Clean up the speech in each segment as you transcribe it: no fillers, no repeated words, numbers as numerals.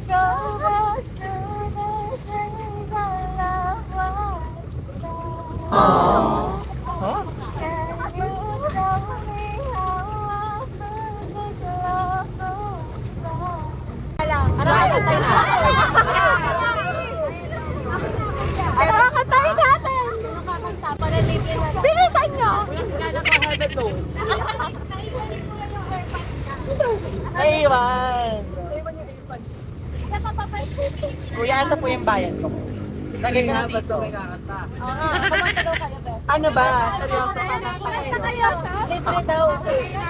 go back to the days I love was lost. Can you tell me how I feel this love goes wrong? Ay, kakatayin natin! Bilisan nyo! Naiwan! Kuya, ito po yung bayan ko. Lagay ka na dito. Kumanta daw kayo, Beth. Ano ba? Seryoso ka na Libre daw.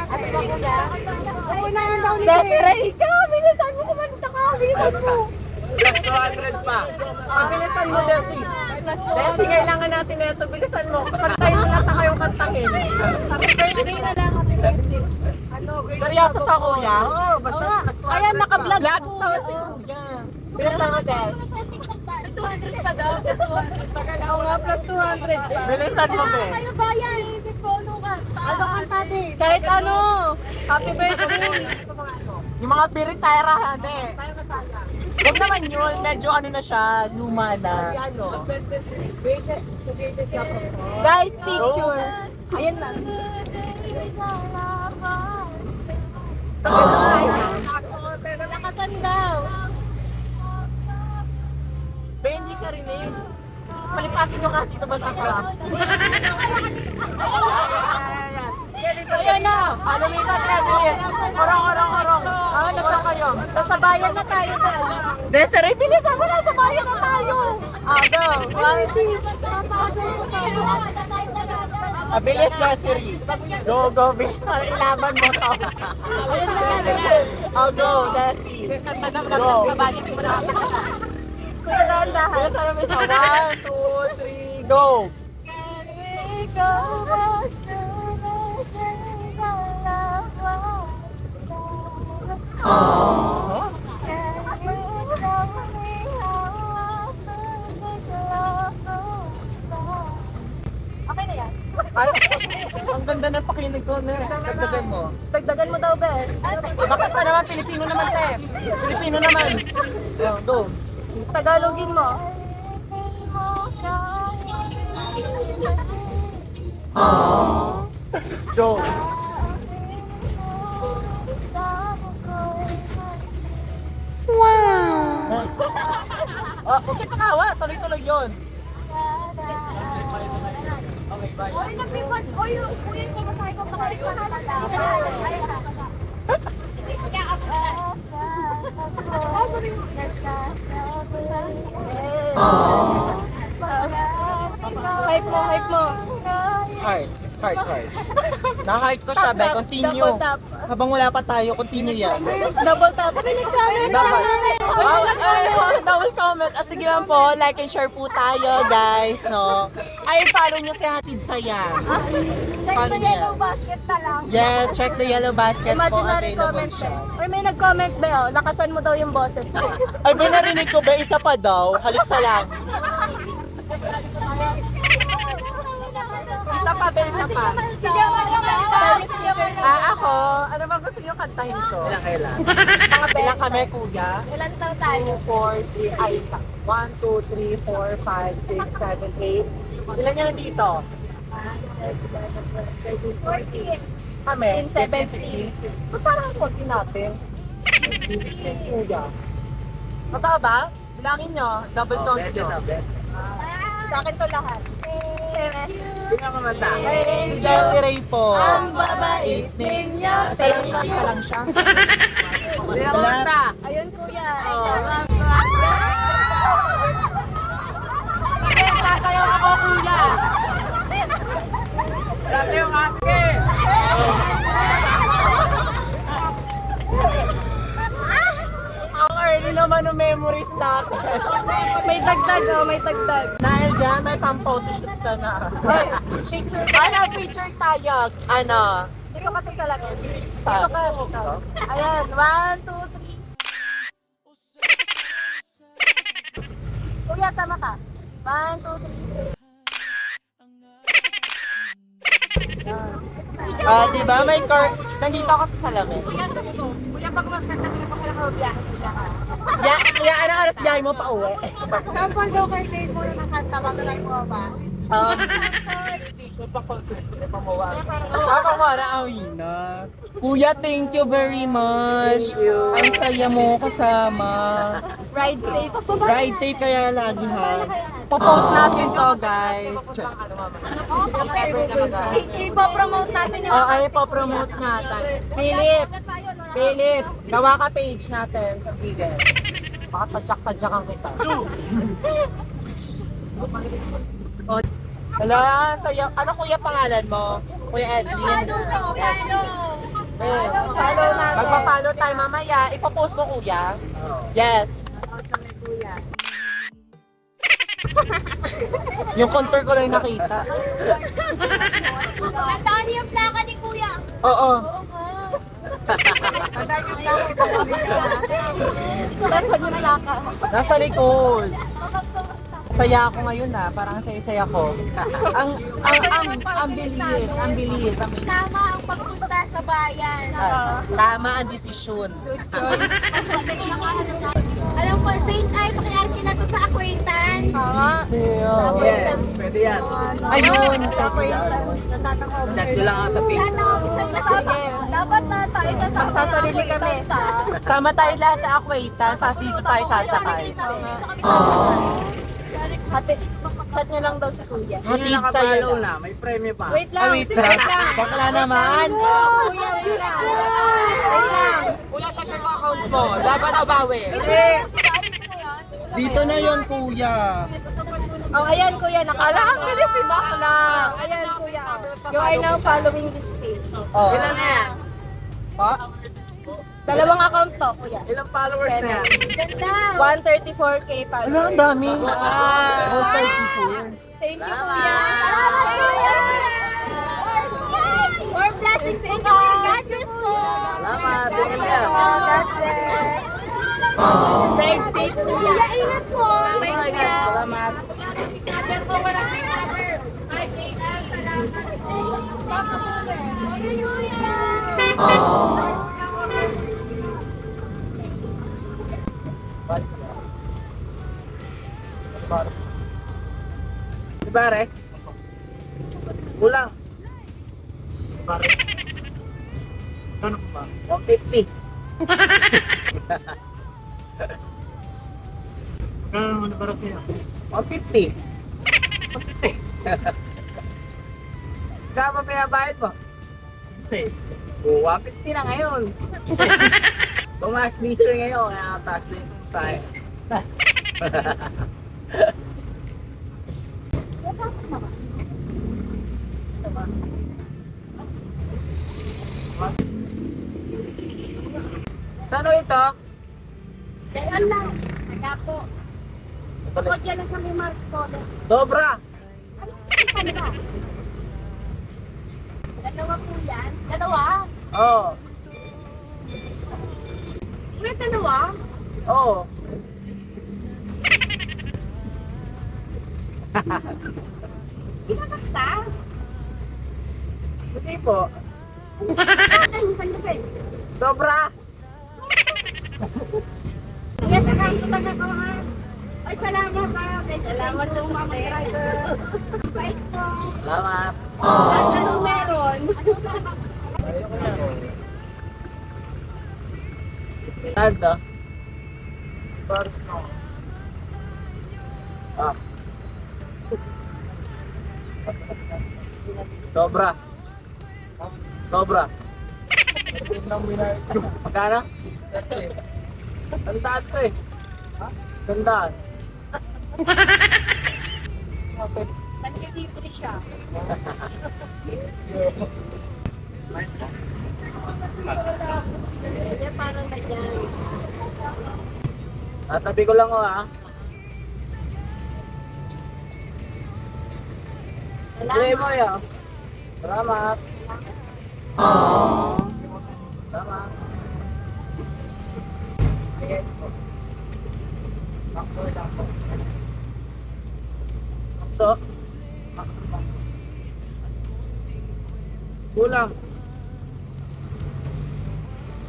Ano ba kuya? Unahan daw ni Desiree. Ikaw, bilisan mo kumanta ka. Bilisan mo. Plus 200 pa. Bilisan mo, Desi. Desi, kailangan natin na ito. Bilisan mo. Kantahin mo lahat na kayong kantahin. Happy birthday na lang, happy birthday. Seryoso ka, kuya? Oo, basta plus 200. Ayan, naka-vlog to si kuya. Bilisan mo, Des. 200 pa daw. Plus 200 pa. Oo nga, plus 200 pa. Bilisan mo, Be. Kayo bayan. Follow ka. Ano kanta, Be? Kahit ano. Happy birthday. Yung mga piritayrahan, eh. Huwag naman yun. Medyo ano na siya, luma na. Ano? Guys, picture. Ayan na. Lakasan daw. Be, hindi siya rinig. Palipatin nyo nga dito ba sa class? Ayan na. Lumipat na, bilis. Orong. Nasa kayo? Nasa bayan na tayo sa Desiree, bilisan mo, nasa bayan na tayo. Go. Bilis, Desiree. Go, bilis. Ilaban mo to. Go, Desi. Go. Kuya dahan-dahan. Bilisan namin siya. 1, 2, 3, go. Can we go back to the days I love was lost? Can you tell me how I feel this love goes wrong? Okay na yan. Ay, ang ganda ng pakinig ko. Dagdagan mo. Dagdagan mo daw, Beth. Bakit pa naman? Pilipino naman, te. Pilipino naman. Go. Tagalogin mo. Go. Huwag kita kawa. Tuloy-tuloy yun. Okay, bye. Oy, nag-record. Oy, kuya, kumasay ko. Hype mo. Heart. Na-heart ko siya, be. Continue. Double tap. Habang wala pa tayo, continue yan. Double tap. Comment. Dapat. Double comment. Sige lang po, like and share po tayo, guys, no? Ay, follow nyo si Hatid Saya. Check the yellow basket na lang. Yes, check the yellow basket po. Imaginary Available comment siya. Or may nag-comment ba, oh, lakasan mo daw yung boses mo. Ay, ba narinig ko ba? Isa pa daw. Halik sa lang. Isa pa ba? Isa pa. Sige mo lang. Ako, ano ba gusto nyo kantahin ko? Kailan? Ilang kami, kuya? Ilan taon tayo? 2, 4, 3, ay, 1, 2, 3, 4, 5, 6, 7, 8. Ilan nyo nandito? 14. Kami? 17. Ba't parang konti natin? Kuya. Totoo ba? Bilangin nyo, double tone nyo. Sa akin to lahat. Sino ang kumanta? Si Desiree po. Ang babait ninyo. Isa lang siya, isa lang siya. Sino ang kumanta? Ayun, kuya. Sasayaw ako, kuya. Dati yung aske! Ang early naman ng memories natin. May dagdag, oh, may dagdag. Dahil dyan, may pang-photoshoot ka na. Picture. Ano, picture tayo. Ano? Dito ka sa salamin. Sa... Dito ka. Ayan, 1, 2, 3. Kuya, tama ka. 1, 2, 3. Diba? May car... Nandito ako sa salamin. Kuya, pag mas nagsasabi ko pala ka, biyahe ka. Kaya anong oras biyahe mo pa uwi? Sample daw kasi mo na ng kanta bago tayo bumaba. Ako mara awina. Kuya, thank you very much. Ang saya mo kasama. Ride safe. Ride safe kaya lagi ha. Popost natin to guys. Ipo-promote natin yung... Oh, ay po-promote natin. Philip, gawa ka page natin sa Google. Baka tadyak-tadyakan kita. Oh, hala, saya. Ano kuya pangalan mo? Kuya Edwin. Follow natin. Magpa-follow tayo mamaya. Ipopost mo kuya? Yes. Yung contour ko lang nakita. Tandaan niyo yung plaka ni Kuya. Oo. Tandaan niyo yung plaka. Nasaan yung plaka? Nasa likod. Saya ako ngayon parang saya-saya ko. Ang bilis. Tama ang pagpunta sa bayan. Tama ang desisyon. Alam ko, Saint Ay, pakiarki na to sa acquaintance. Yes, pwede yan. Ayun. Chat ko lang ako sa page. Ano, isang dapat na tayo sa magsasarili kami. Sama tayo lahat sa acquaintance. Dito tayo sasakay. Chat niyo lang daw si Kuya. Yung Hatid nakapalo sa'yo. na, may premyo pa. Wait lang, Wait lang. Bakla naman. Kuya, wait lang. Wait lang. Wala sa share account mo. Dapat nabawi. Dito na yon kuya. Oh, ayan Kuya, Ala, ang bilis si Bakla. Ayan Kuya. You are now following this page. Oh. Ilan na yan? Pa? Dalawang account to, Kuya. Ilang followers na yan? Ganda. 134k pa. Ala, ang dami. Wow. 134. Thank you, Kuya. Salamat, Kuya. More blessings to you. God bless po. Salamat. Tingnan niya. God bless. Drive safe, Kuya. Ingat po. Thank you. Salamat. Si Bares? Kulang. Bares. Ano ba? 150. Ano ba rin niya? 150. 150. Kaya pa pinabayad mo? Kasi, Oh, 150 na ngayon. Tumaas diesel ngayon, kaya taas na yung tayo. Saan ito? Kailan lang. Kaya po. Ako dyan lang sa may Marco. Sobra! Ano ba? Dalawa po yan. Dalawa? Oo. May dalawa? Oo. Kinakasta? Hindi po. Ano ba yun? Sobra! Yes, ako taga ko ha. Ay, salamat ha. Salamat sa subscriber. Bye po. Salamat. Anong meron? Saldo. Person. Ah. Sobra. Sobra. Magkano? Tandaan ko eh. Tandaan. Nagkasibre siya. Kaya parang na dyan. Tatabi ko lang ah. Play mo yun. Salamat. Salamat. Sige. Bakboy lang po. So, kulang.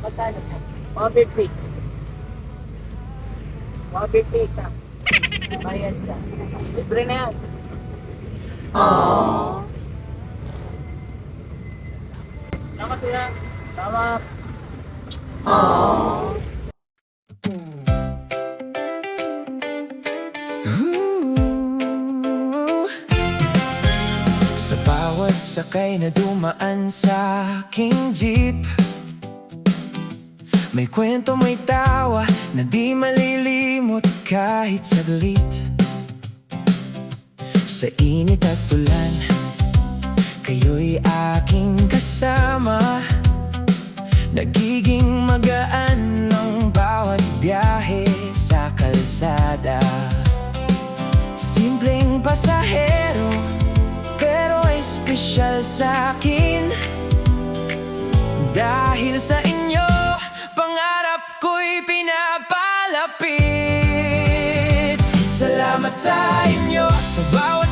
Magkano? 150. 150 isa. Bayad ka. Libre na yan. Salamat kuya. Tama. Sa bawat sakay na dumaan sa aking jeep, may kwento, may tawa na di malilimot kahit saglit. Sa init at ulan, kayo'y aking kasama. Nagiging magaan ang bawat biyahe sa kalsada. Simpleng pasahero, pero espesyal sa akin. Dahil sa inyo, pangarap ko'y pinapalapit. Salamat sa inyo, sa bawat